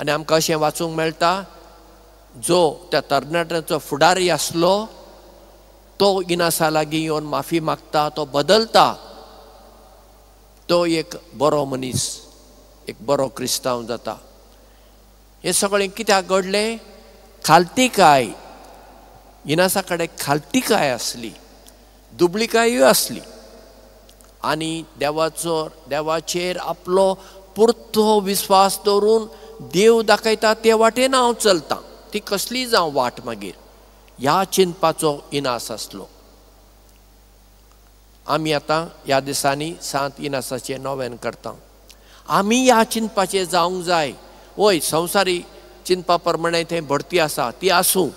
आनी आमकां अशें वाचूंक मेळटा जो त्या तरणाट्याचो फुडारी आसलो तो इनासा लागीं येवन माफी मागता, तो बदलता, तो एक बरो मनीस, एक बरो क्रिस्तांव जाता. हें सगळें कित्याक घडलें? खालतीकाय, इनासा कडेन खालतीकाय आसली, दुबळीकायूय आसली आनी देवाचेर आपलो पुरतो विस्वास दवरून देव दाखयता ते वाटेन हांव चलतां. ती कसली जावं वाट मागीर ह्या चिंतपाचो इनास आसलो. आमी आतां ह्या दिसांनी सांत इनासाचें नोवेन करता. आमी ह्या चिंतपाचें जावंक जाय. वय संवसारी चिंतपा प्रमाणे थंय भरती आसा ती आसूं,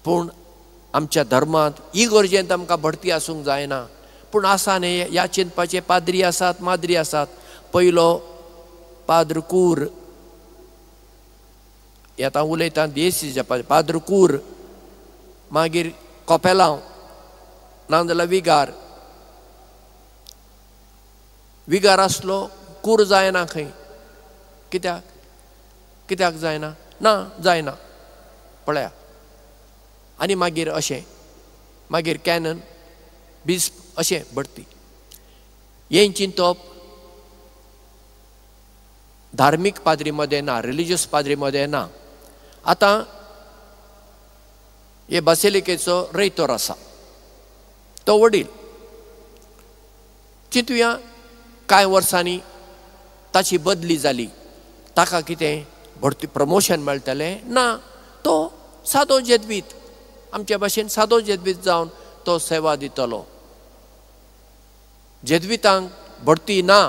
पूण आमच्या धर्मांत इगर्जेंत आमकां भरती आसूंक जायना. पूण आसा न्ही ह्या चिंतपाचे पाद्री आसात, माद्री आसात. पयलो पाद्र कूर, आतां उलयता देसी पाद्र कूर, मागीर कोपेलांव नाजाल्यार विगार आसलो कूर जायना खंय. कित्याक जायना? ना जायना पळया. आनी मागीर अशें मागीर कॅनन बीस अशें भरती. हें चिंतप धार्मीक पाद्री मदें ना, रिलिजियस पाद्री मदें ना. आतां हे बासिलिकेचो रेतोर आसा, तो वडील. चिंतुया कांय वर्सांनी ताची बदली जाली, ताका कितें भरती प्रमोशन मेळटलें? ना, तो सादो जेद्वीत, आमचे भाशेन सादो जेद्वीत जावन तो सेवा दितलो. जेद्वितांक भरती ना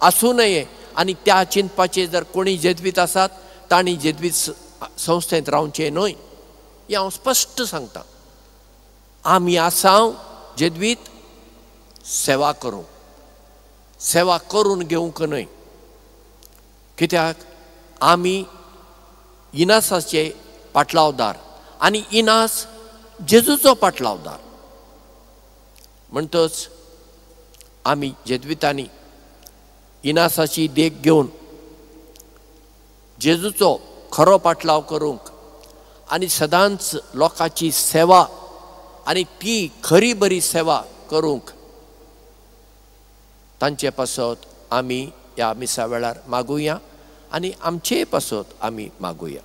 आसूं नये. आनी त्या चिंतपाचे जर कोणी जेद्वीत आसात तांणी जेद्वीत संस्थेंत रावचें न्हय. हें हांव स्पश्ट सांगतां. आमी आसांव जेद्वीत सेवा करूंक, सेवा करून घेवंक न्हय. कित्याक आमी इनासाचे पाटलावदार आनी इनास जेजूचो पाटलावदार. म्हणटच आमी जेद्वितांनी इनासाची देख घेवन जेजूचो खरो पाटलाव करूंक आनी सदांच लोकांची सेवा आनी ती खरी बरी सेवा करूंक तांचे पासत आमी ह्या मिसा वेळार मागुया आनी आमचे पासत आमी मागुया.